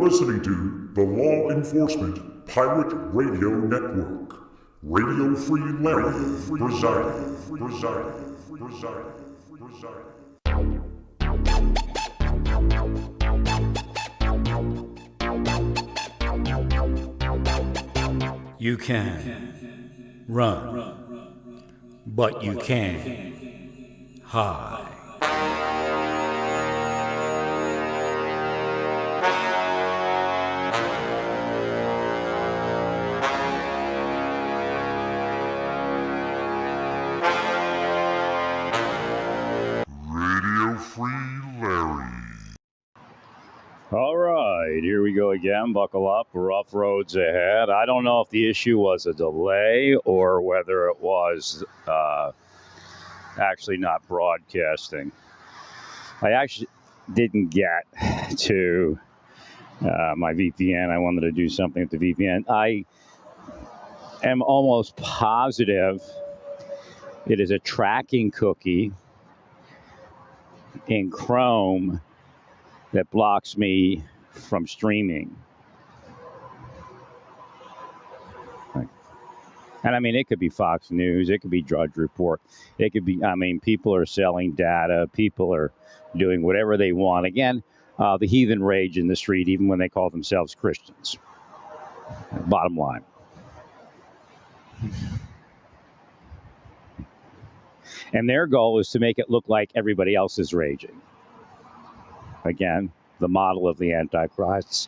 listening to the Law Enforcement Pirate Radio Network. Radio Free Larry presiding. You can run, but you can't hide. Radio Free Larry. All right, here we go again. Buckle up. Rough roads ahead. I don't know if the issue was a delay or whether it was actually not broadcasting. I actually didn't get to my VPN. I wanted to do something with the VPN. I am almost positive it is a tracking cookie in Chrome that blocks me from streaming. And I mean, it could be Fox News, it could be Drudge Report, it could be, I mean, people are selling data, people are doing whatever they want. Again, the heathen rage in the street, even when they call themselves Christians. Bottom line. And their goal is to make it look like everybody else is raging. Again, the model of the Antichrist,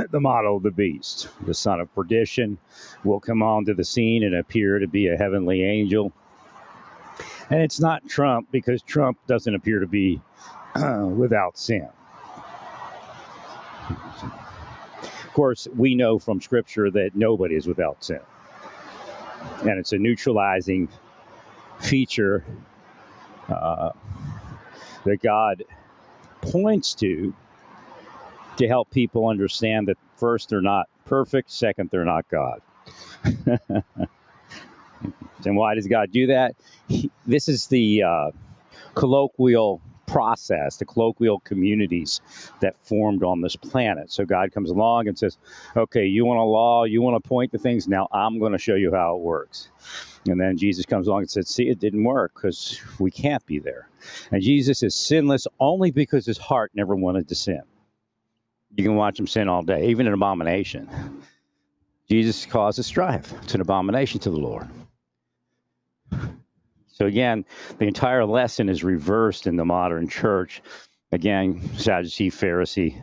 the model of the beast. The son of perdition will come onto the scene and appear to be a heavenly angel. And it's not Trump, because Trump doesn't appear to be without sin. Of course, we know from Scripture that nobody is without sin. And it's a neutralizing feature that God points to help people understand that first, they're not perfect, second, they're not God. And why does God do that? This is the colloquial process, the colloquial communities that formed on this planet. So God comes along and says, okay, you want a law, you want to point to things, now I'm going to show you how it works. And then Jesus comes along and says, see, it didn't work because we can't be there. And Jesus is sinless only because his heart never wanted to sin. You can watch him sin all day, even an abomination. Jesus causes strife. It's an abomination to the Lord. So again, the entire lesson is reversed in the modern church. Again, Sadducee, Pharisee,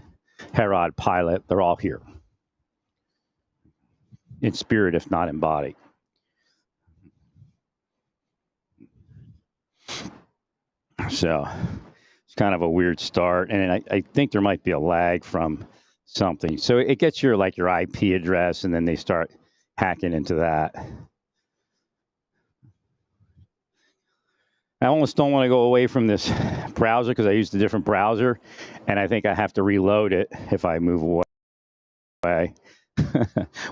Herod, Pilate, they're all here. In spirit, if not in body. So it's kind of a weird start. And I think there might be a lag from something. So it gets your IP address, and then they start hacking into that. I almost don't want to go away from this browser because I used a different browser, and I think I have to reload it if I move away.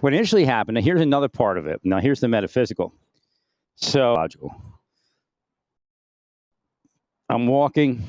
What initially happened, and here's another part of it. Now, here's the metaphysical. So, logical. I'm walking.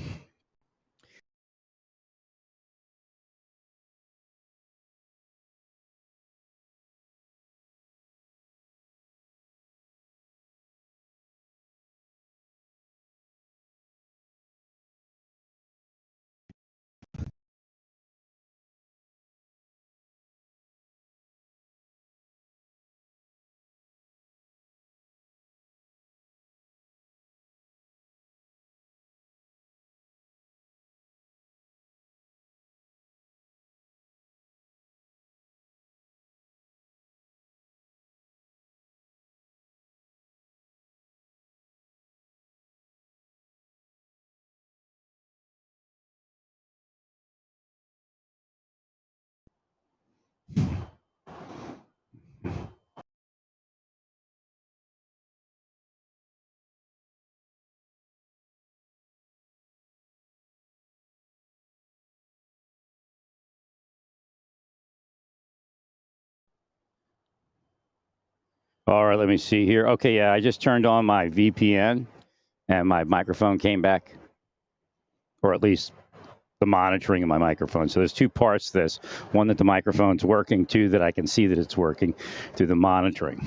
All right, let me see here. Okay, yeah, I just turned on my VPN, and my microphone came back, or at least the monitoring of my microphone. So there's two parts to this. One, that the microphone's working. Two, that I can see that it's working through the monitoring.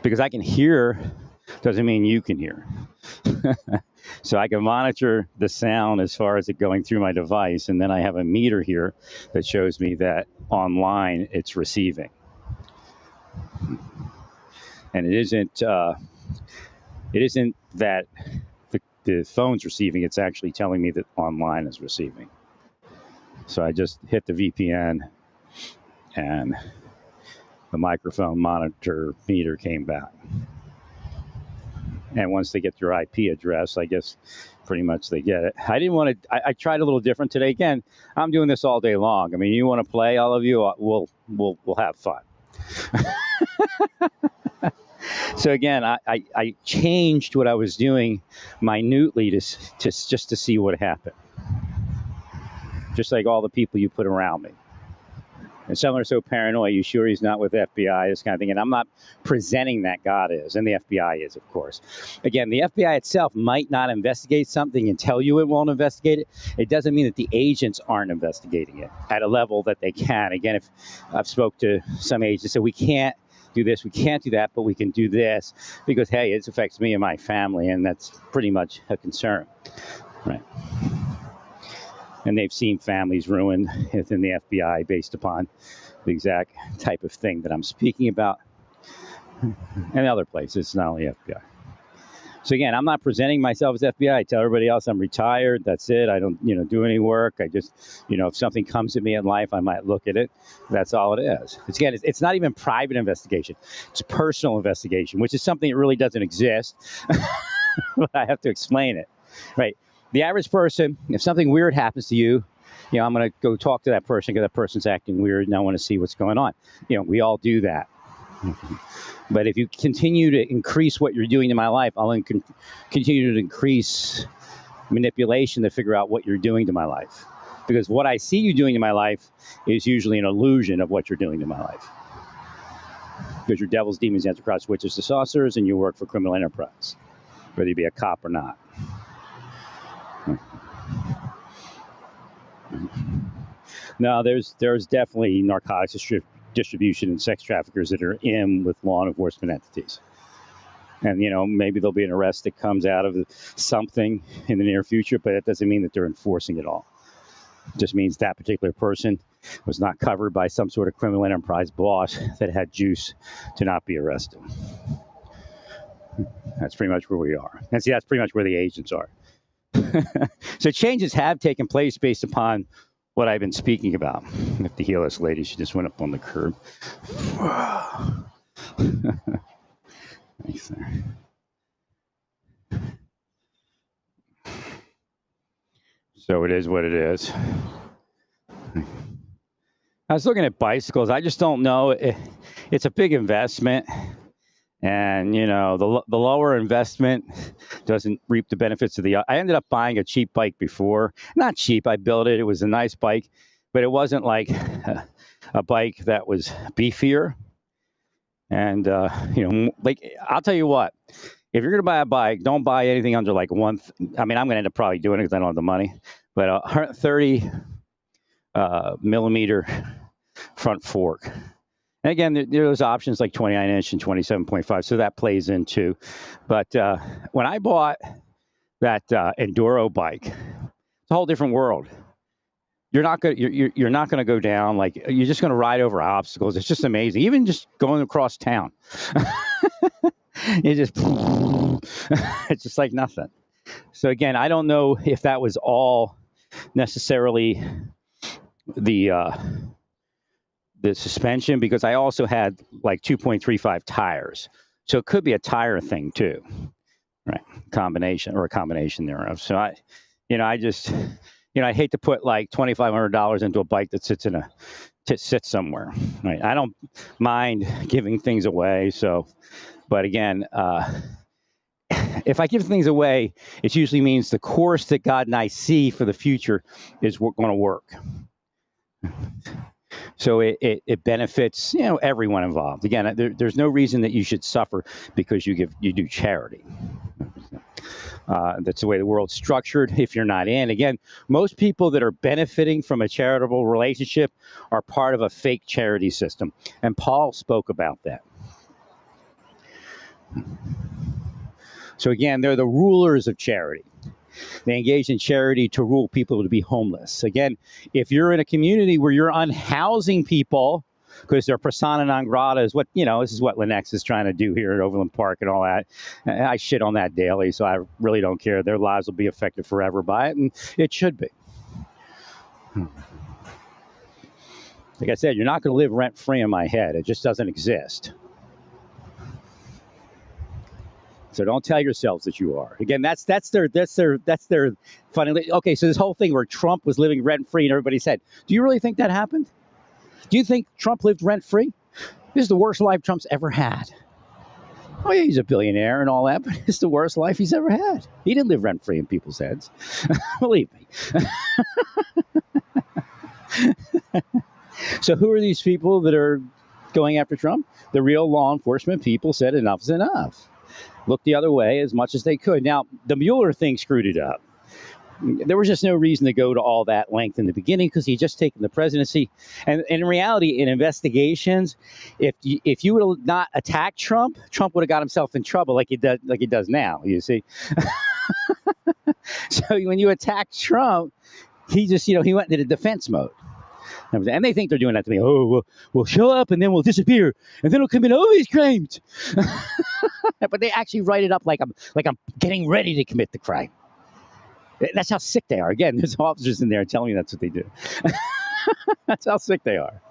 Because I can hear doesn't mean you can hear. So I can monitor the sound as far as it going through my device, and then I have a meter here that shows me that online it's receiving. And it isn't that the phone's receiving, it's actually telling me that online is receiving. So I just hit the VPN, and the microphone monitor meter came back. And once they get your IP address, I guess pretty much they get it. I didn't want to. I tried a little different today. Again, I'm doing this all day long. I mean, you want to play, all of you? We'll have fun. So again, I changed what I was doing minutely to just to see what happened. Just like all the people you put around me. And some are so paranoid, you sure he's not with FBI, this kind of thing. And I'm not presenting that God is, and the FBI is, of course. Again, the FBI itself might not investigate something and tell you it won't investigate it. It doesn't mean that the agents aren't investigating it at a level that they can. Again, if I've spoke to some agents, so we can't do this, we can't do that, but we can do this because, hey, it affects me and my family, and that's pretty much a concern, right? And they've seen families ruined within the FBI based upon the exact type of thing that I'm speaking about. And other places, not only FBI. So again, I'm not presenting myself as FBI. I tell everybody else I'm retired. That's it. I don't, do any work. I just, if something comes at me in life, I might look at it. That's all it is. It's not even private investigation. It's personal investigation, which is something that really doesn't exist. But I have to explain it, right? The average person, if something weird happens to you, I'm going to go talk to that person because that person's acting weird and I want to see what's going on. We all do that. But if you continue to increase what you're doing in my life, I'll continue to increase manipulation to figure out what you're doing to my life. Because what I see you doing in my life is usually an illusion of what you're doing to my life. Because you're devils, demons, antichrist, witches, the sorcerers, and you work for criminal enterprise, whether you be a cop or not. No, there's definitely narcotics distribution and sex traffickers that are in with law enforcement entities. And, maybe there'll be an arrest that comes out of something in the near future, but that doesn't mean that they're enforcing it all. It just means that particular person was not covered by some sort of criminal enterprise boss that had juice to not be arrested. That's pretty much where we are. And see, that's pretty much where the agents are. So changes have taken place based upon what I've been speaking about. I have to heal this lady. She just went up on the curb. Thanks there. So it is what it is. I was looking at bicycles. I just don't know. It's a big investment. And, the lower investment doesn't reap the benefits of the. I ended up buying a cheap bike before. Not cheap. I built it. It was a nice bike, but it wasn't like a bike that was beefier. And, I'll tell you what, if you're going to buy a bike, don't buy anything under like I'm going to end up probably doing it because I don't have the money, but a 130 millimeter front fork. And again, there's options like 29-inch and 27.5, so that plays into. But when I bought that Enduro bike, it's a whole different world. You're not going to go down, like you're just going to ride over obstacles. It's just amazing. Even just going across town, it's just like nothing. So again, I don't know if that was all necessarily the suspension, because I also had like 2.35 tires. So it could be a tire thing too, right? A combination thereof. So I just, I hate to put like $2,500 into a bike that sits somewhere, right? I don't mind giving things away. So, but again, if I give things away, it usually means the course that God and I see for the future is going to work. So it benefits, everyone involved. Again, there's no reason that you should suffer because you do charity. That's the way the world's structured. If you're not in, again, most people that are benefiting from a charitable relationship are part of a fake charity system, and Paul spoke about that. So again, they're the rulers of charity. They engage in charity to rule people to be homeless. Again, if you're in a community where you're unhousing people because they're persona non grata, is what, this is what Lenex is trying to do here at Overland Park and all that. I shit on that daily, so I really don't care. Their lives will be affected forever by it, and it should be. Like I said, you're not going to live rent free in my head. It just doesn't exist. So don't tell yourselves that you are. Again, that's their funny. Okay, so this whole thing where Trump was living rent free and everybody said, do you really think that happened? Do you think Trump lived rent free? This is the worst life Trump's ever had. Oh yeah, he's a billionaire and all that, but it's the worst life he's ever had. He didn't live rent free in people's heads. Believe me. So who are these people that are going after Trump? The real law enforcement people said enough is enough. Looked the other way as much as they could. Now, the Mueller thing screwed it up. There was just no reason to go to all that length in the beginning because he had just taken the presidency. And in reality, in investigations, if you would have not attacked Trump, Trump would have got himself in trouble like he does now, you see. So when you attack Trump, he just, he went into the defense mode. And they think they're doing that to me. Oh, we'll show up and then we'll disappear and then we'll commit all these crimes. But they actually write it up like I'm getting ready to commit the crime. That's how sick they are. Again, there's officers in there telling me that's what they do. That's how sick they are.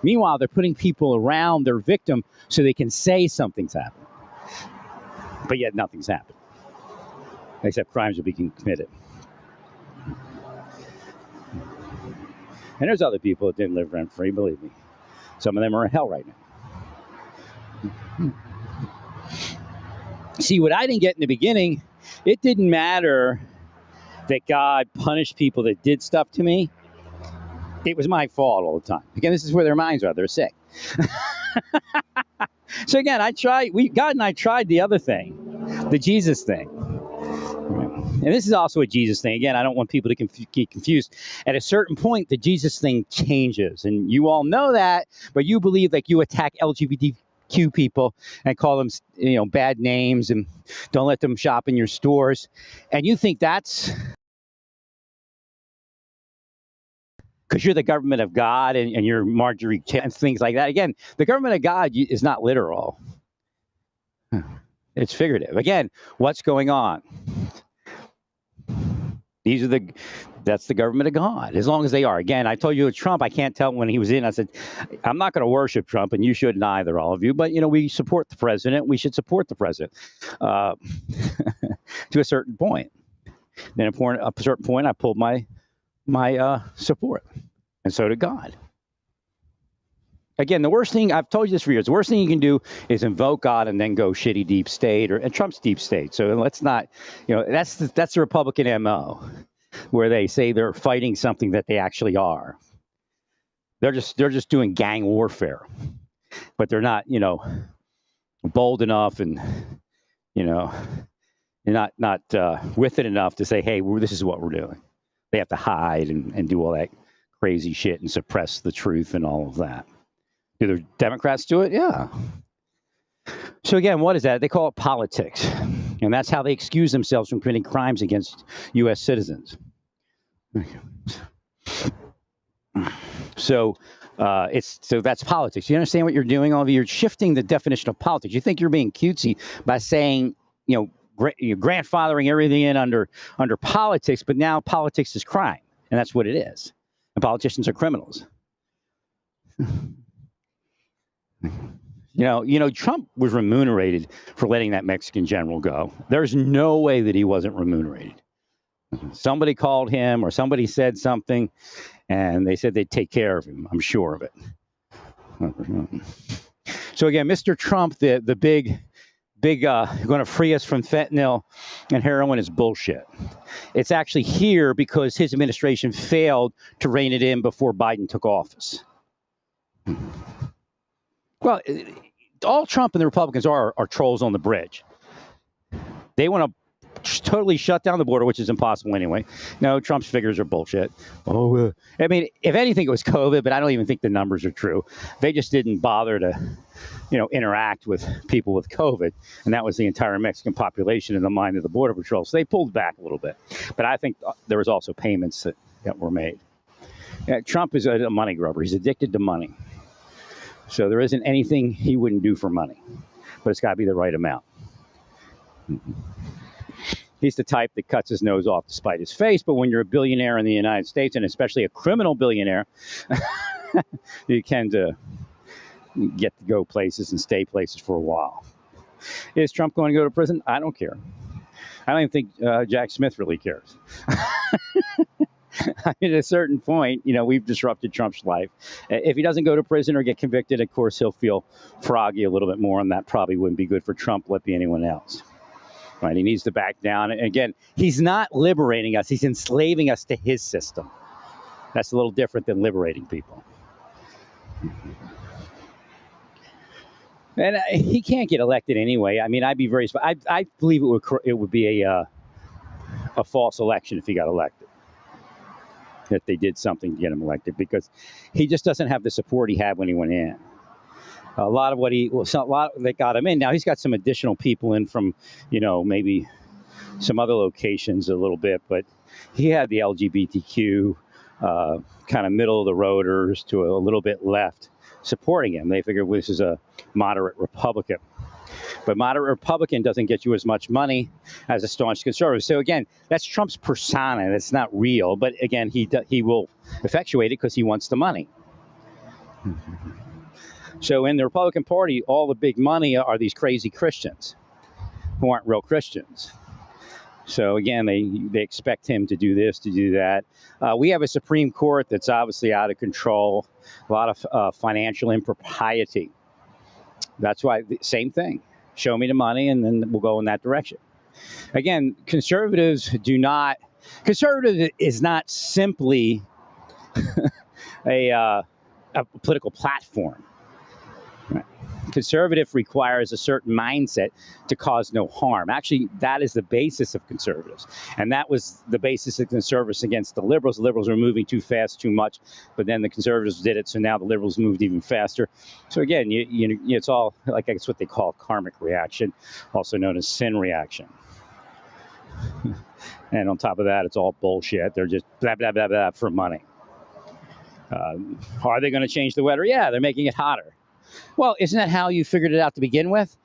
Meanwhile, they're putting people around their victim so they can say something's happened. But yet nothing's happened. Except crimes are being committed. And there's other people that didn't live rent-free, believe me. Some of them are in hell right now. See, what I didn't get in the beginning, it didn't matter that God punished people that did stuff to me. It was my fault all the time. Again, this is where their minds are. They're sick. So again, God and I tried the other thing, the Jesus thing. And this is also a Jesus thing. Again, I don't want people to get confused. At a certain point, the Jesus thing changes. And you all know that, but you believe like you attack LGBTQ people and call them, bad names and don't let them shop in your stores. And you think that's because you're the government of God and you're Marjorie and things like that. Again, the government of God is not literal. It's figurative. Again, what's going on? That's the government of God, as long as they are. Again, I told you with Trump, I can't tell when he was in. I said, I'm not going to worship Trump, and you shouldn't either, all of you. But, we support the president. We should support the president to a certain point. Then at a certain point, I pulled my support, and so did God. Again, the worst thing, I've told you this for years, the worst thing you can do is invoke God and then go shitty deep state and Trump's deep state. So let's not, that's the Republican MO, where they say they're fighting something that they actually are. They're just doing gang warfare, but they're not, bold enough and, not with it enough to say, hey, this is what we're doing. They have to hide and do all that crazy shit and suppress the truth and all of that. Do the Democrats do it? Yeah. So again, what is that? They call it politics. And that's how they excuse themselves from committing crimes against U.S. citizens. So that's politics. You understand what you're doing? All of you, you're shifting the definition of politics. You think you're being cutesy by saying, you're grandfathering everything in under politics, but now politics is crime. And that's what it is. And politicians are criminals. Trump was remunerated for letting that Mexican general go. There's no way that he wasn't remunerated. Somebody called him or somebody said something, and they said they'd take care of him. I'm sure of it. So again, Mr. Trump, the going to free us from fentanyl and heroin is bullshit. It's actually here because his administration failed to rein it in before Biden took office. Well, all Trump and the Republicans are trolls on the bridge. They want to totally shut down the border, which is impossible anyway. No, Trump's figures are bullshit. I mean, if anything, it was COVID, but I don't even think the numbers are true. They just didn't bother to, interact with people with COVID, and that was the entire Mexican population in the mind of the Border Patrol. So they pulled back a little bit. But I think there was also payments that were made. Yeah, Trump is a money grubber. He's addicted to money. So there isn't anything he wouldn't do for money, but it's got to be the right amount. He's the type that cuts his nose off to spite his face, but when you're a billionaire in the United States, and especially a criminal billionaire, you tend to get to go places and stay places for a while. Is Trump going to go to prison? I don't care. I don't even think Jack Smith really cares. At a certain point, we've disrupted Trump's life. If he doesn't go to prison or get convicted, of course, he'll feel froggy a little bit more, and that probably wouldn't be good for Trump, let be anyone else. Right? He needs to back down. And again, he's not liberating us. He's enslaving us to his system. That's a little different than liberating people. And he can't get elected anyway. I mean, I'd be very. I believe it would be a false election if he got elected. That they did something to get him elected, because he just doesn't have the support he had when he went in. A lot of that got him in. Now he's got some additional people in from, maybe some other locations a little bit, but he had the LGBTQ kind of middle of the roaders to a little bit left supporting him. They figured this is a moderate Republican. But moderate Republican doesn't get you as much money as a staunch conservative. So again, that's Trump's persona. That's not real. But again, he will effectuate it because he wants the money. So in the Republican Party, all the big money are these crazy Christians who aren't real Christians. So again, they expect him to do this, to do that. We have a Supreme Court that's obviously out of control, a lot of financial impropriety. That's why, same thing. Show me the money, and then we'll go in that direction. Again, conservative is not simply a political platform. Right. Conservative requires a certain mindset to cause no harm. Actually, that is the basis of conservatives. And that was the basis of conservatives against the liberals. The liberals were moving too fast, too much, but then the conservatives did it, so now the liberals moved even faster. So again, it's all, like, it's what they call karmic reaction, also known as sin reaction. And on top of that, it's all bullshit. They're just blah, blah, blah, blah for money. Are they going to change the weather? Yeah, they're making it hotter. Well, isn't that how you figured it out to begin with?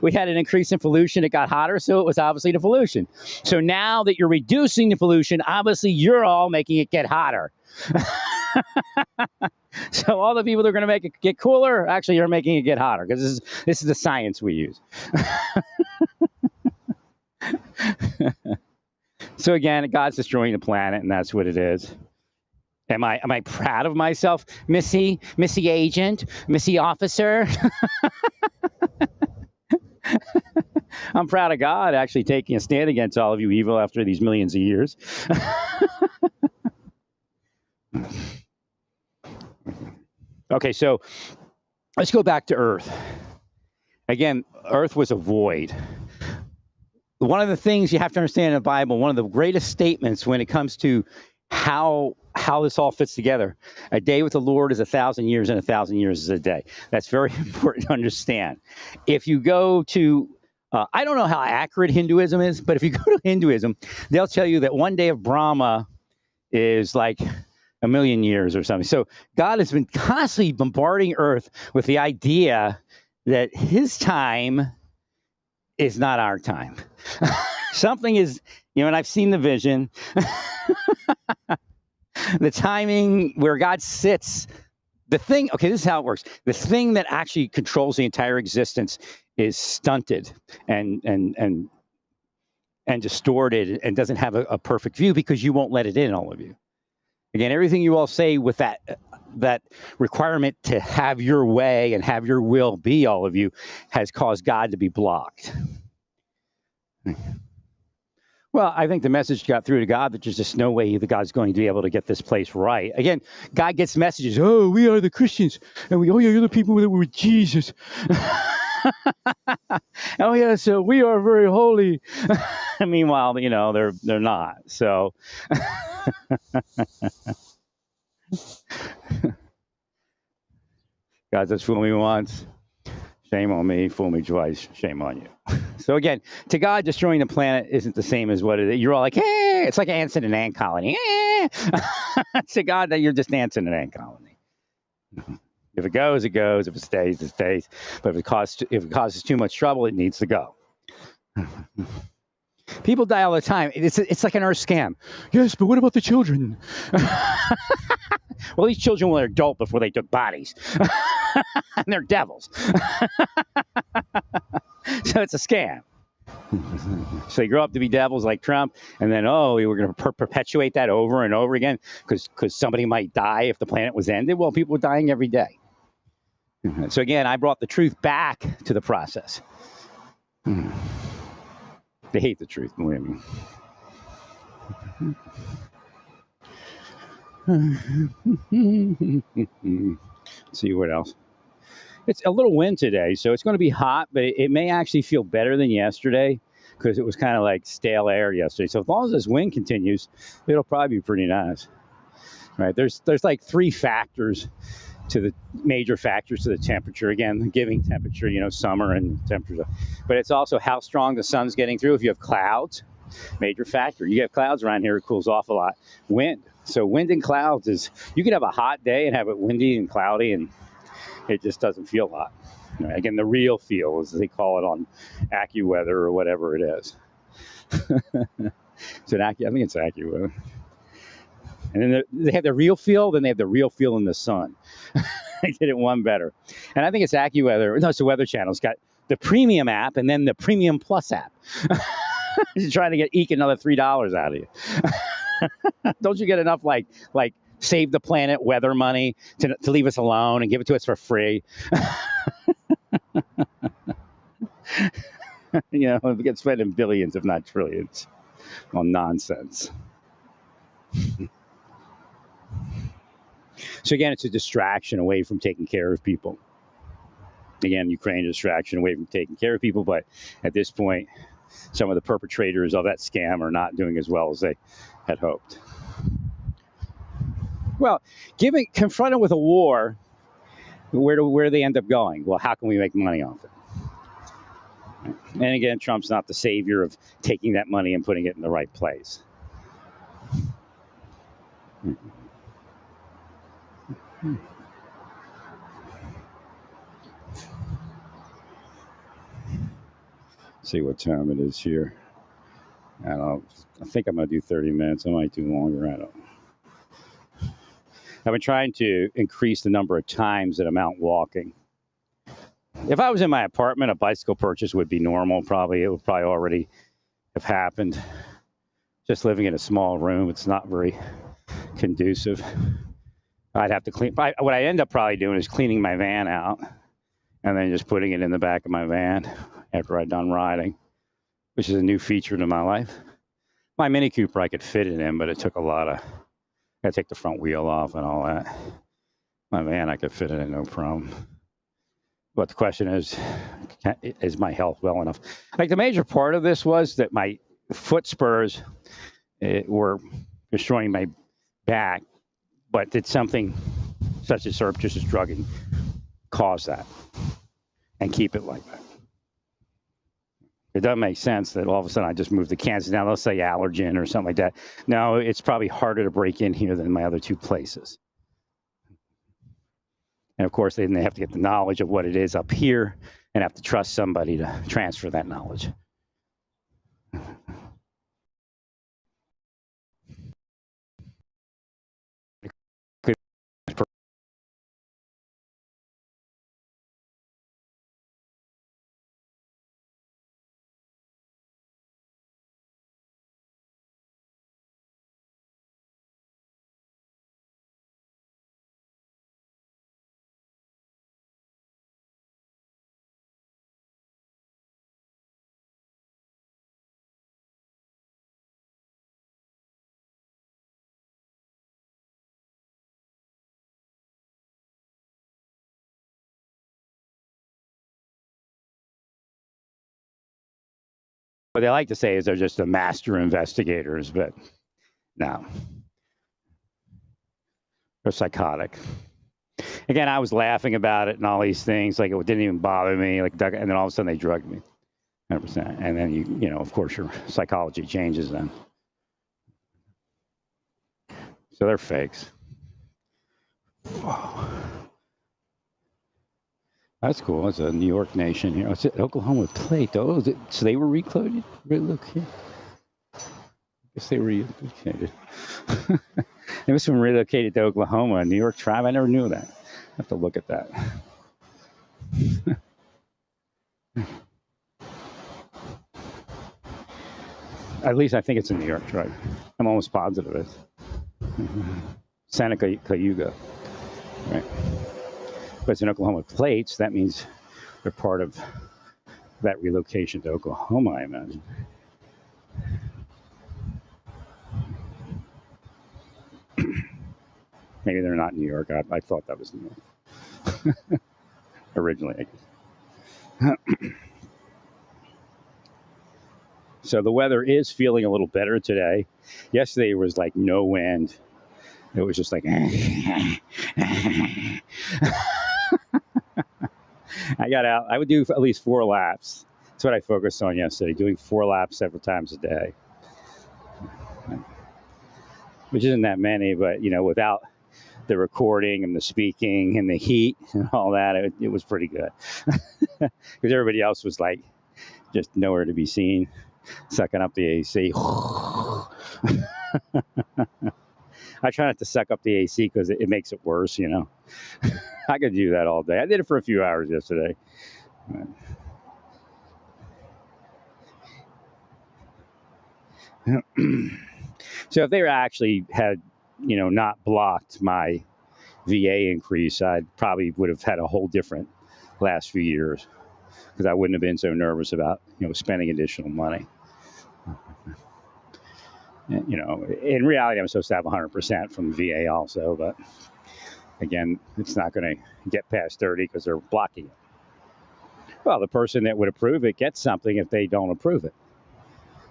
We had an increase in pollution. It got hotter, so it was obviously the pollution. So now that you're reducing the pollution, obviously you're all making it get hotter. So all the people that are going to make it get cooler, actually you're making it get hotter, because this is the science we use. So again, God's destroying the planet, and that's what it is. Am I proud of myself, Missy Agent, Missy Officer? I'm proud of God actually taking a stand against all of you evil after these millions of years. Okay, so let's go back to Earth. Again, Earth was a void. One of the things you have to understand in the Bible, one of the greatest statements when it comes to how this all fits together. A day with the Lord is 1,000 years, and 1,000 years is a day. That's very important to understand. If you go to, I don't know how accurate Hinduism is, but if you go to Hinduism, they'll tell you that one day of Brahma is like 1,000,000 years or something. So God has been constantly bombarding Earth with the idea that his time is not our time. Something is, and I've seen the vision. The timing where God sits, this is how it works. The thing that actually controls the entire existence is stunted and distorted and doesn't have a perfect view because you won't let it in, all of you. Again, everything you all say with that requirement to have your way and have your will be all of you has caused God to be blocked. Well, I think the message got through to God that there's just no way that God's going to be able to get this place right. Again, God gets messages. Oh, we are the Christians, and oh yeah, you're the people that were with Jesus. Oh yeah, so we are very holy. Meanwhile, they're not. So. God says, fool me once, shame on me. Fool me twice, shame on you. So again, to God, destroying the planet isn't the same as what it is. You're all like, hey, it's like ants in an ant colony. To God, that you're just ants in an ant colony. If it goes, it goes. If it stays, it stays. But if it causes too much trouble, it needs to go. People die all the time. It's like an earth scam. Yes, but what about the children? Well, these children were adult before they took bodies. And they're devils. So it's a scam. So they grow up to be devils like Trump, and then, we're going to perpetuate that over and over again because somebody might die if the planet was ended. Well, people are dying every day. So again, I brought the truth back to the process. They hate the truth, believe me. See what else. It's a little wind today, so it's going to be hot, but it may actually feel better than yesterday because it was kind of like stale air yesterday. So as long as this wind continues, it'll probably be pretty nice. Right? There's like three major factors to the temperature. Again, the giving temperature, summer and temperature. But it's also how strong the sun's getting through. If you have clouds, major factor. You have clouds around here, it cools off a lot. Wind. So wind and clouds you could have a hot day and have it windy and cloudy, and it just doesn't feel hot. Again, the real feel, as they call it on AccuWeather or whatever it is. I think it's AccuWeather. And then they have the real feel, then they have the real feel in the sun. I did it one better. And I think it's AccuWeather. No, it's the Weather Channel. It's got the premium app and then the premium plus app. Just trying to eke another $3 out of you. Don't you get enough like save the planet weather money to leave us alone and give it to us for free? We get spending billions, if not trillions, on nonsense. So again, it's a distraction away from taking care of people. Again, Ukraine, a distraction away from taking care of people, but at this point, some of the perpetrators of that scam are not doing as well as they had hoped. Well, confronted with a war, where do they end up going? Well, how can we make money off it? And again, Trump's not the savior of taking that money and putting it in the right place. See what time it is here. I think I'm going to do 30 minutes. I might do longer. I don't know. I've been trying to increase the number of times that I'm out walking. If I was in my apartment, a bicycle purchase would be normal. It would probably already have happened. Just living in a small room, it's not very conducive. I'd have to clean. What I end up probably doing is cleaning my van out and then just putting it in the back of my van after I'm done riding, which is a new feature to my life. My Mini Cooper, I could fit it in, but it took a lot of, I take the front wheel off and all that. My van, I could fit it in, no problem. But the question is my health well enough? Like the major part of this was that my foot spurs were destroying my back, but did something such as surreptitious drugging cause that and keep it like that? It doesn't make sense that all of a sudden I just moved to Kansas. Now let's say allergen or something like that. No, it's probably harder to break in here than my other two places. And of course, then they have to get the knowledge of what it is up here and have to trust somebody to transfer that knowledge. What they like to say is they're just the master investigators, but no, they're psychotic. Again, I was laughing about it and all these things, like it didn't even bother me, like, and then all of a sudden they drugged me, 100%. And then you know, of course, your psychology changes then. So they're fakes. Whoa. That's cool. It's a New York nation here. It's Oklahoma plate, though. So they were relocated? Look here. I guess they were relocated. They must have been relocated to Oklahoma, a New York tribe. I never knew that. I have to look at that. At least I think it's a New York tribe. I'm almost positive it is. Seneca Cayuga. Right. But it's in Oklahoma plates. That means they're part of that relocation to Oklahoma, I imagine. Maybe they're not New York. I thought that was New York. Originally, I guess. So the weather is feeling a little better today. Yesterday was like no wind. It was just like, I got out. I would do at least 4 laps. That's what I focused on yesterday, doing 4 laps several times a day. Which isn't that many, but, you know, without the recording and the speaking and the heat and all that, it was pretty good. Because everybody else was like just nowhere to be seen, sucking up the AC. I try not to suck up the AC because it makes it worse, you know. I could do that all day. I did it for a few hours yesterday. So if they actually had, you know, not blocked my VA increase, I probably would have had a whole different last few years because I wouldn't have been so nervous about, you know, spending additional money. You know, in reality, I'm supposed to have 100% from VA also, but again, it's not going to get past 30 because they're blocking it. Well, the person that would approve it gets something if they don't approve it.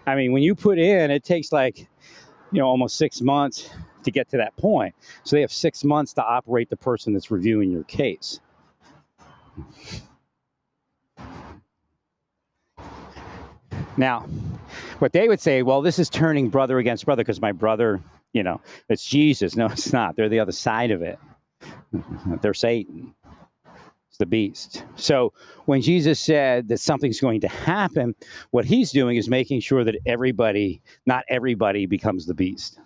I mean, when you put in, it takes like, you know, almost 6 months to get to that point. So they have 6 months to operate the person that's reviewing your case. Now, what they would say, well, this is turning brother against brother because my brother, you know, it's Jesus. No, it's not. They're the other side of it. They're Satan. It's the beast. So when Jesus said that something's going to happen, what he's doing is making sure that everybody, not everybody, becomes the beast.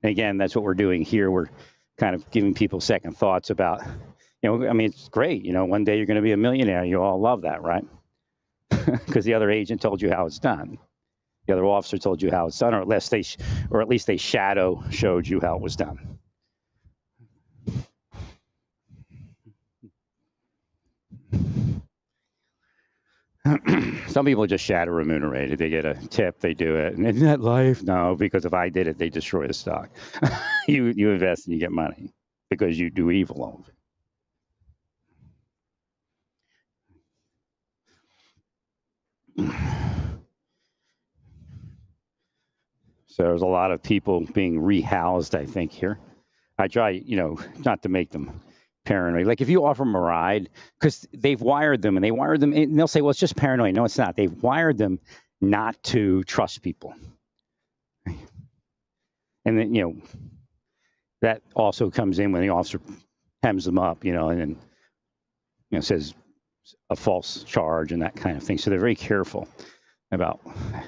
And again, that's what we're doing here. We're kind of giving people second thoughts about, you know, I mean, it's great. You know, one day you're going to be a millionaire. You all love that, right? Because the other agent told you how it's done. The other officer told you how it's done, or at least they shadow showed you how it was done. Some people just shadow remunerated. They get a tip, they do it. And isn't that life? No, because if I did it, they destroy the stock. You invest and you get money because you do evil all of it. So there's a lot of people being rehoused, I think, here. I try, you know, not to make them paranoid. Like if you offer them a ride, because they've wired them and they'll say, well, it's just paranoid. No, it's not. They've wired them not to trust people. And then, you know, that also comes in when the officer hems them up, you know, and then, you know, says a false charge and that kind of thing. So they're very careful about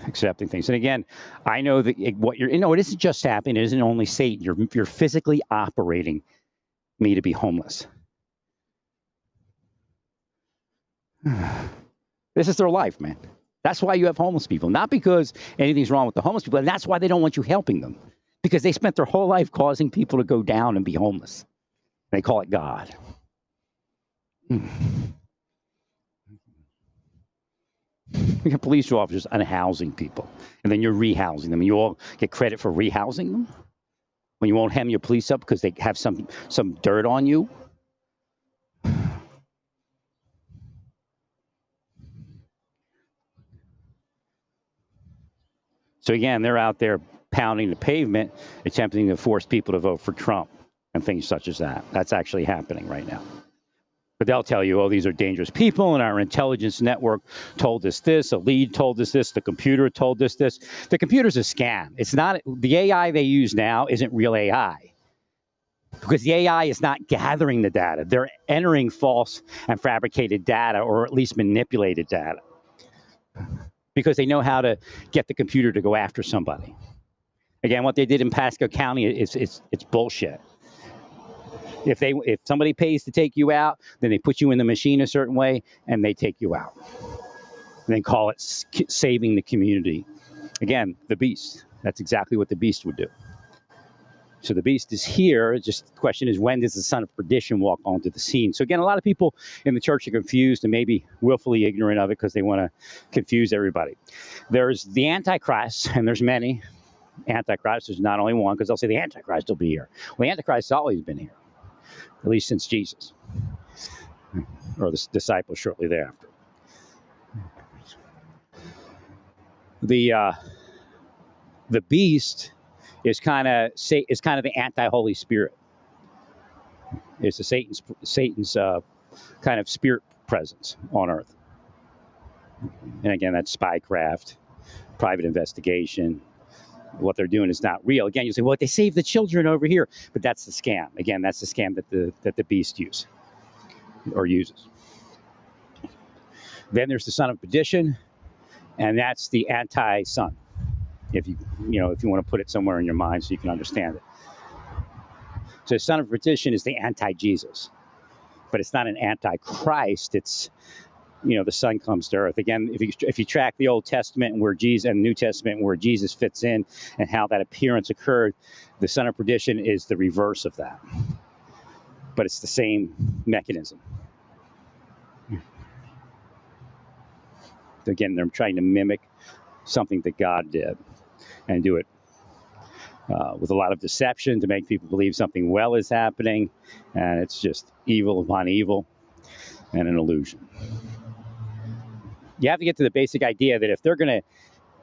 accepting things. And again, I know that what you're, you know, it isn't just happening. It isn't only Satan. You're physically operating me to be homeless. This is their life, man. That's why you have homeless people. Not because anything's wrong with the homeless people. And that's why they don't want you helping them. Because they spent their whole life causing people to go down and be homeless. They call it God. We have police officers unhousing people, and then you're rehousing them. And you all get credit for rehousing them when you won't hem your police up because they have some dirt on you. So again, they're out there pounding the pavement, attempting to force people to vote for Trump and things such as that. That's actually happening right now. But they'll tell you, oh, these are dangerous people, and our intelligence network told us this, a lead told us this, the computer told us this. The computer's a scam. It's not, the AI they use now isn't real AI. Because the AI is not gathering the data. They're entering false and fabricated data, or at least manipulated data. Because they know how to get the computer to go after somebody. Again, what they did in Pasco County it's bullshit. If somebody pays to take you out, then they put you in the machine a certain way and they take you out. And then call it saving the community. Again, the beast. That's exactly what the beast would do. So the beast is here. Just the question is, when does the son of perdition walk onto the scene? So again, a lot of people in the church are confused and maybe willfully ignorant of it because they want to confuse everybody. There's the Antichrist, and there's many Antichrists. There's not only one, because they'll say the Antichrist will be here. Well, the Antichrist has always been here, at least since Jesus, or the disciples shortly thereafter. The beast is kind of the anti-Holy Spirit. It's the Satan's kind of spirit presence on earth. And again, that's spycraft, private investigation. What they're doing is not real. Again, you say, well, they saved the children over here, but that's the scam. Again, that's the scam that the beast uses. Then there's the son of perdition, and that's the anti-son. If you want to put it somewhere in your mind so you can understand it. So the son of perdition is the anti-Jesus, but it's not an anti-Christ. It's, the son comes to earth. Again, if you track the Old Testament and where Jesus and the New Testament where Jesus fits in and how that appearance occurred, the son of perdition is the reverse of that. But it's the same mechanism. Again, they're trying to mimic something that God did and do it with a lot of deception to make people believe something well is happening, and it's just evil upon evil and an illusion. You have to get to the basic idea that if they're going to,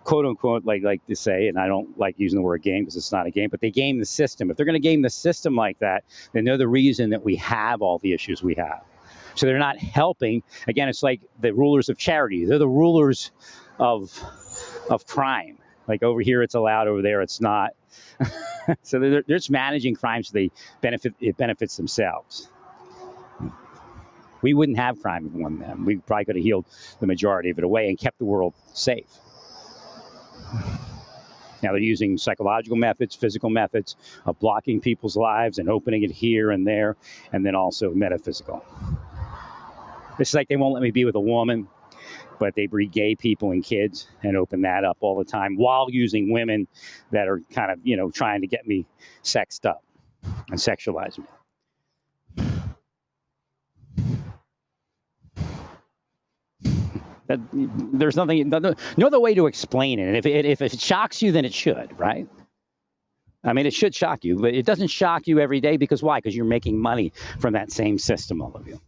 quote unquote, like to say, and I don't like using the word game because it's not a game, but they game the system. If they're going to game the system like that, then they're the reason that we have all the issues we have. So they're not helping. Again, it's like the rulers of charity. They're the rulers of crime. Like over here, it's allowed. Over there, it's not. So they're just managing crime so it benefits themselves. We wouldn't have crime if it wasn't them. We probably could have healed the majority of it away and kept the world safe. Now they're using psychological methods, physical methods of blocking people's lives and opening it here and there, and then also metaphysical. It's like they won't let me be with a woman, but they breed gay people and kids and open that up all the time while using women that are kind of, trying to get me sexed up and sexualize me. There's nothing, no other way to explain it. And if it shocks you, then it should, right? I mean, it should shock you, but it doesn't shock you every day because why? Because you're making money from that same system, all of you,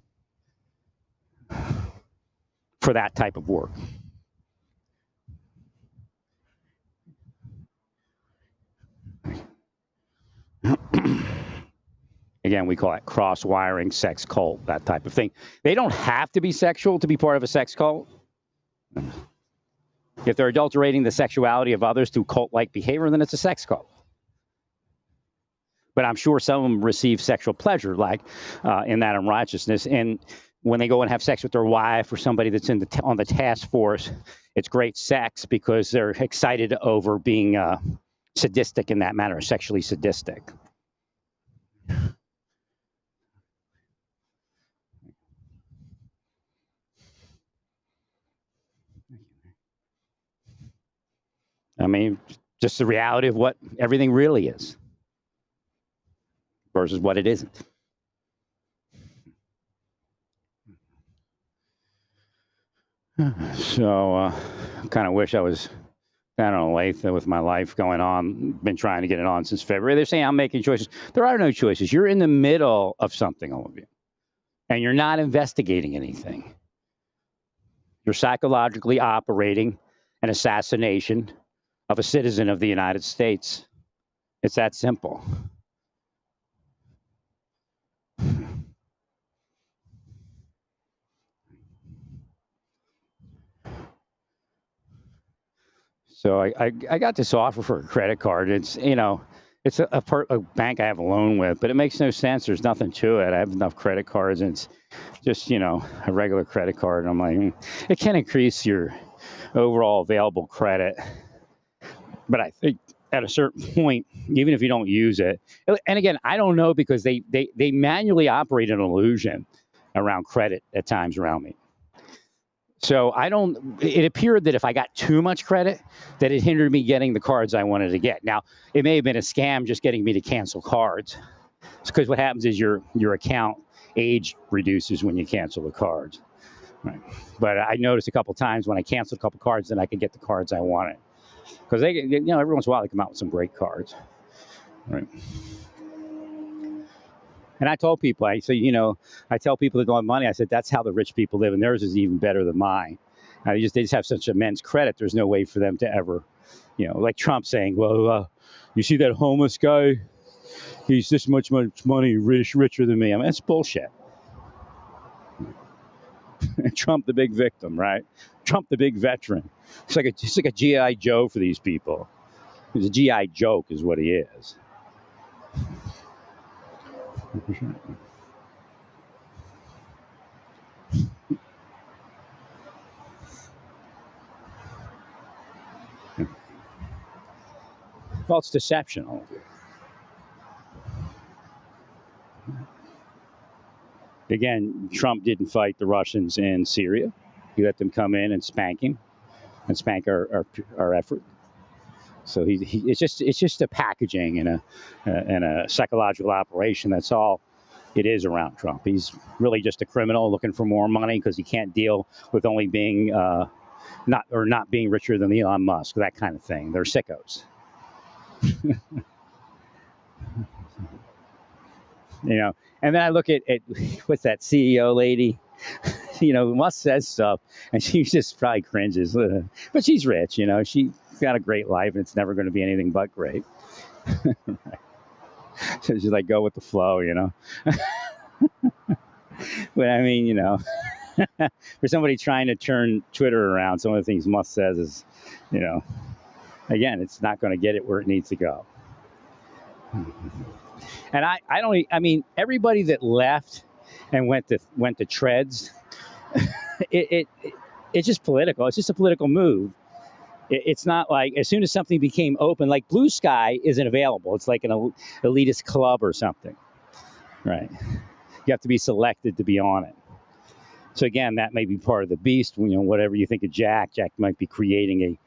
for that type of work. Again, we call it cross-wiring, sex cult, that type of thing. They don't have to be sexual to be part of a sex cult. If they're adulterating the sexuality of others through cult-like behavior, then it's a sex cult. But I'm sure some of them receive sexual pleasure, like in that unrighteousness. And when they go and have sex with their wife or somebody that's on the task force, it's great sex because they're excited over being sadistic in that manner, sexually sadistic. I mean, just the reality of what everything really is versus what it isn't. So I kind of wish I was down on Olathe with my life going on. Been trying to get it on since February. They're saying I'm making choices. There are no choices. You're in the middle of something, all of you, and you're not investigating anything. You're psychologically operating an assassination of a citizen of the United States. It's that simple. So I got this offer for a credit card. It's, it's a bank I have a loan with, but it makes no sense. There's nothing to it. I have enough credit cards, and it's just, a regular credit card. And I'm like, it can increase your overall available credit. But I think at a certain point, even if you don't use it, and again, I don't know, because they manually operate an illusion around credit at times around me. So it appeared that if I got too much credit, that it hindered me getting the cards I wanted to get. Now, it may have been a scam just getting me to cancel cards. It's because what happens is your account age reduces when you cancel the cards. Right. But I noticed a couple times when I canceled a couple cards, then I could get the cards I wanted. Because every once in a while they come out with some great cards. Right. And I told people, I tell people that don't have money, I said, that's how the rich people live, and theirs is even better than mine. They just have such immense credit. There's no way for them to ever, like Trump saying, well, you see that homeless guy? He's this much money, richer than me. I mean, that's bullshit. Trump, the big victim, right? Trump, the big veteran. It's like a GI Joe for these people. He's a GI joke, is what he is. Well, it's deception. Again, Trump didn't fight the Russians in Syria. He let them come in and spank him, and spank our effort. So it's just a packaging and a psychological operation. That's all it is around Trump. He's really just a criminal looking for more money because he can't deal with only being not being richer than Elon Musk, that kind of thing. They're sickos. And then I look at what's that CEO lady? Musk says stuff, and she just probably cringes. But she's rich, she's got a great life, and it's never going to be anything but great. So she's like, go with the flow, But I mean, for somebody trying to turn Twitter around, some of the things Musk says is, again, it's not going to get it where it needs to go. And I mean, everybody that left and went to Treads, it's just political. It's just a political move. It's not like as soon as something became open, like Blue Sky isn't available. It's like an elitist club or something, right? You have to be selected to be on it. So again, that may be part of the beast. Whatever you think of Jack might be creating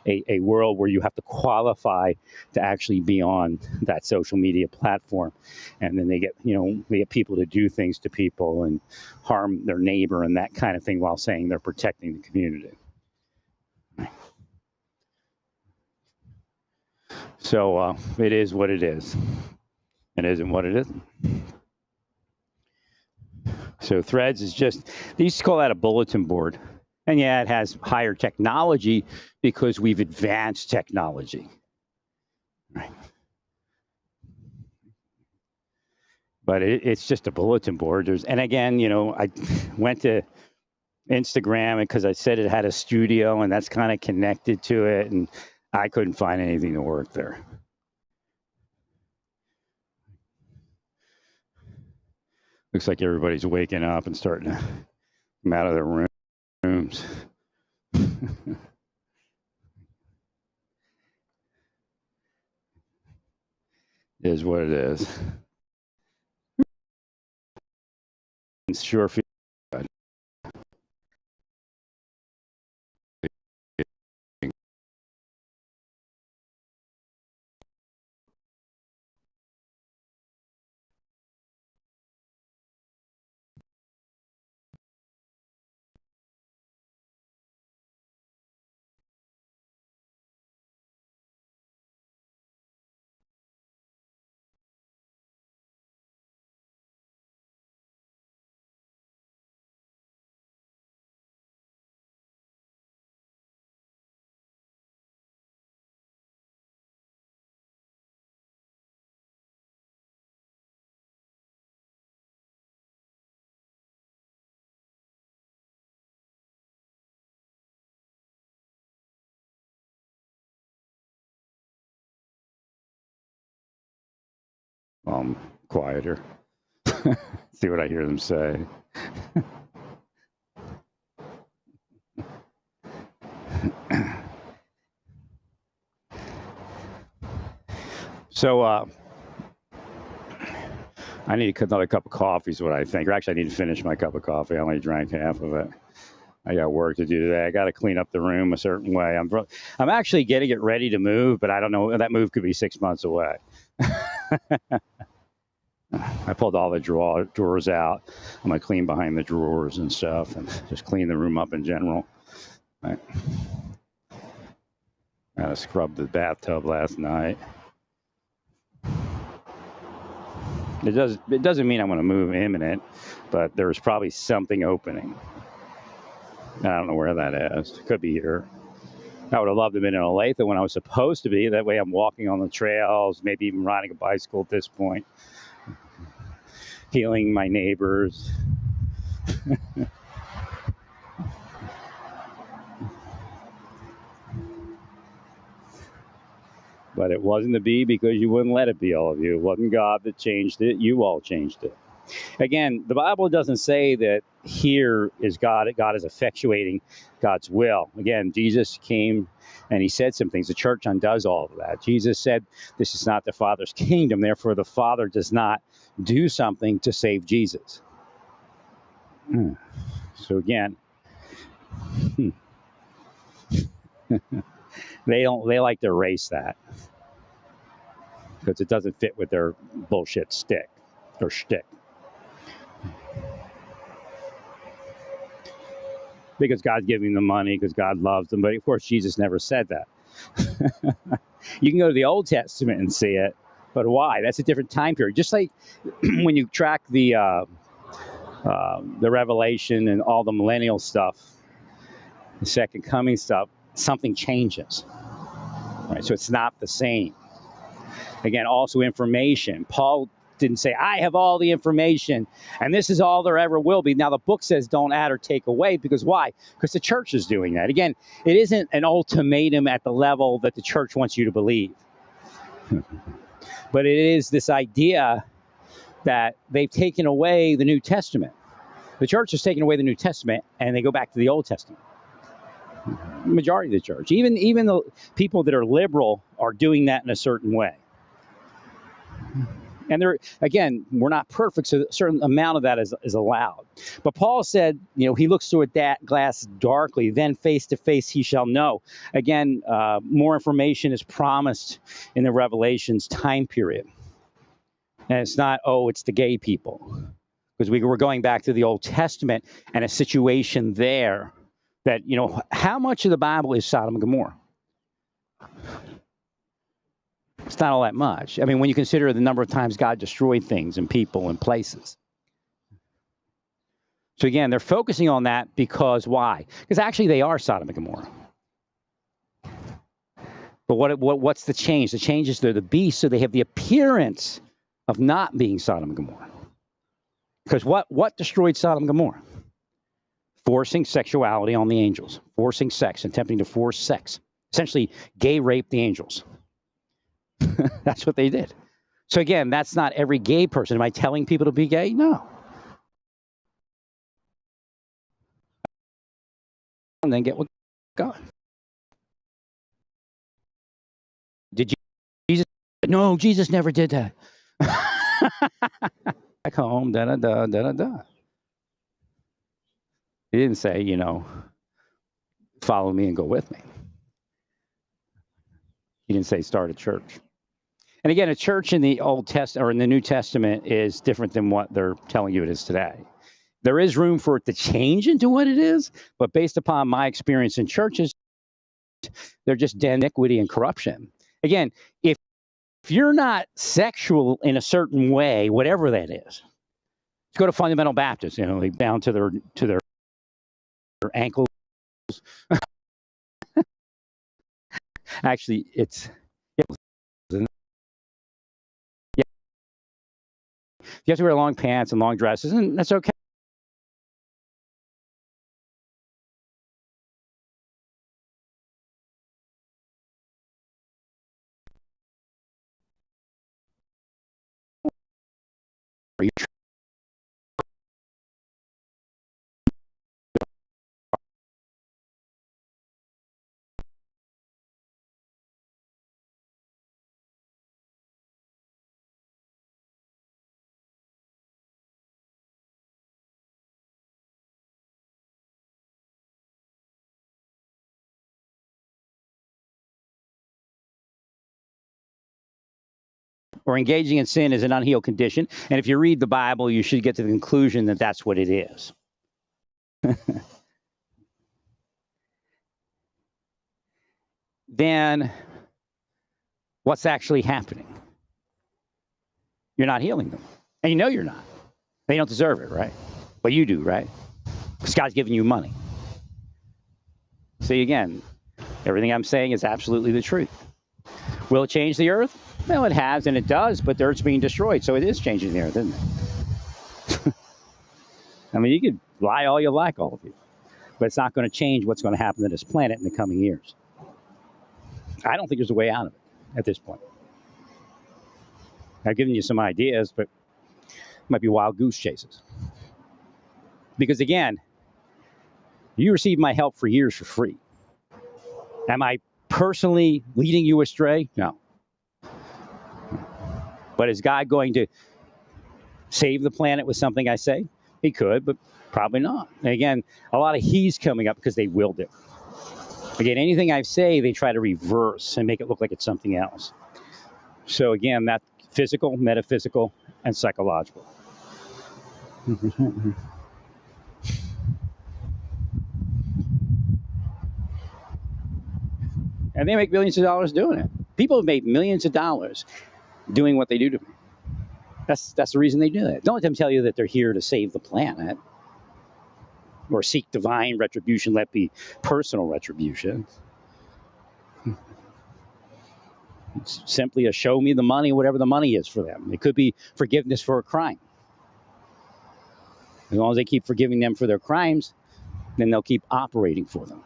a world where you have to qualify to actually be on that social media platform, and then they get people to do things to people and harm their neighbor and that kind of thing while saying they're protecting the community. So it is what it is. It isn't what it isn't. So Threads is they used to call that a bulletin board. And yeah, it has higher technology because we've advanced technology. Right. But it's just a bulletin board. And again, I went to Instagram because I said it had a studio, and that's kind of connected to it, and I couldn't find anything to work there. Looks like everybody's waking up and starting to come out of their rooms. Is what it is. Sure feels quieter. See what I hear them say. So I need another cup of coffee is what I think. Or actually, I need to finish my cup of coffee. I only drank half of it. I got work to do today. I got to clean up the room a certain way. I'm actually getting it ready to move, but I don't know. That move could be 6 months away. I pulled all the drawers out. I'm going to clean behind the drawers and stuff and just clean the room up in general. Right. I scrubbed the bathtub last night. It doesn't mean I'm going to move imminent, but there's probably something opening. I don't know where that is. It could be here. I would have loved to have been in Olathe when I was supposed to be. That way I'm walking on the trails, maybe even riding a bicycle at this point. Healing my neighbors. But it wasn't to be because you wouldn't let it be, all of you. It wasn't God that changed it. You all changed it. Again, the Bible doesn't say that here is God. God is effectuating God's will. Again, Jesus came and he said some things. The church undoes all of that. Jesus said, this is not the Father's kingdom. Therefore, the Father does not do something to save Jesus. So again, they like to erase that because it doesn't fit with their bullshit stick or shtick. Because God's giving them money, because God loves them. But of course, Jesus never said that. You can go to the Old Testament and see it, but why? That's a different time period. Just like when you track the Revelation and all the millennial stuff, the second coming stuff, something changes. Right? So it's not the same. Again, also information. Paul didn't say, I have all the information, and this is all there ever will be. Now, the book says don't add or take away, because why? Because the church is doing that. Again, it isn't an ultimatum at the level that the church wants you to believe. But it is this idea that they've taken away the New Testament. The church has taken away the New Testament, and they go back to the Old Testament. The majority of the church, even the people that are liberal, are doing that in a certain way. And again, we're not perfect, so a certain amount of that is allowed. But Paul said, he looks through a glass darkly, then face to face he shall know. Again, more information is promised in the Revelations time period. And it's not, it's the gay people. Because we were going back to the Old Testament and a situation there that, how much of the Bible is Sodom and Gomorrah? It's not all that much. I mean, when you consider the number of times God destroyed things and people and places. So again, they're focusing on that because why? Because actually they are Sodom and Gomorrah. But what's the change? The change is they're the beast, so they have the appearance of not being Sodom and Gomorrah. Because what destroyed Sodom and Gomorrah? Forcing sexuality on the angels. Forcing sex, attempting to force sex. Essentially, gay rape the angels. That's what they did. So again, that's not every gay person. Am I telling people to be gay? No. And then get with God. Did Jesus? No, Jesus never did that. Back home, da da da da da. He didn't say, follow me and go with me. He didn't say start a church. And again, a church in the Old Testament or in the New Testament is different than what they're telling you it is today. There is room for it to change into what it is, but based upon my experience in churches, they're just iniquity and corruption. Again, if you're not sexual in a certain way, whatever that is, go to fundamental Baptists, down to their ankles. Actually, it's you have to wear long pants and long dresses, and that's okay. or engaging in sin is an unhealed condition. And if you read the Bible, you should get to the conclusion that that's what it is. Then what's actually happening? You're not healing them. And you know you're not. They don't deserve it, right? But you do, right? Because God's giving you money. See, again, everything I'm saying is absolutely the truth. Will it change the earth? Well, it has, and it does, but the earth's being destroyed, so it is changing the earth, isn't it? I mean, you could lie all you like, all of you, but it's not going to change what's going to happen to this planet in the coming years. I don't think there's a way out of it at this point. I've given you some ideas, but it might be wild goose chases. Because again, you received my help for years for free. Am I personally leading you astray? No. But is God going to save the planet with something I say? He could, but probably not. And again, a lot of he's coming up because they willed it. Again, anything I say, they try to reverse and make it look like it's something else. So again, that's physical, metaphysical, and psychological. And they make millions of dollars doing it. People have made millions of dollars doing what they do to me. That's the reason they do it. Don't let them tell you that they're here to save the planet or seek divine retribution. Let be personal retribution. It's simply a show me the money, whatever the money is for them. It could be forgiveness for a crime. As long as they keep forgiving them for their crimes, then they'll keep operating for them.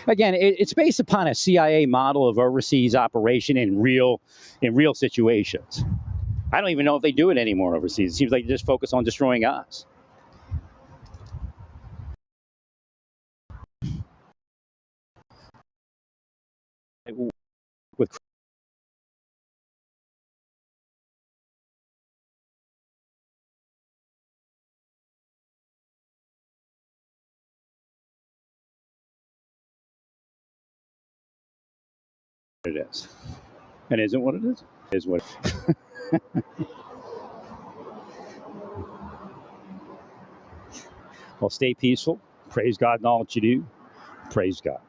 Again, it's based upon a CIA model of overseas operation in real situations. I don't even know if they do it anymore overseas. It seems like they just focus on destroying us. With it is. And isn't what it is? It is what it is. Well, stay peaceful. Praise God in all that you do. Praise God.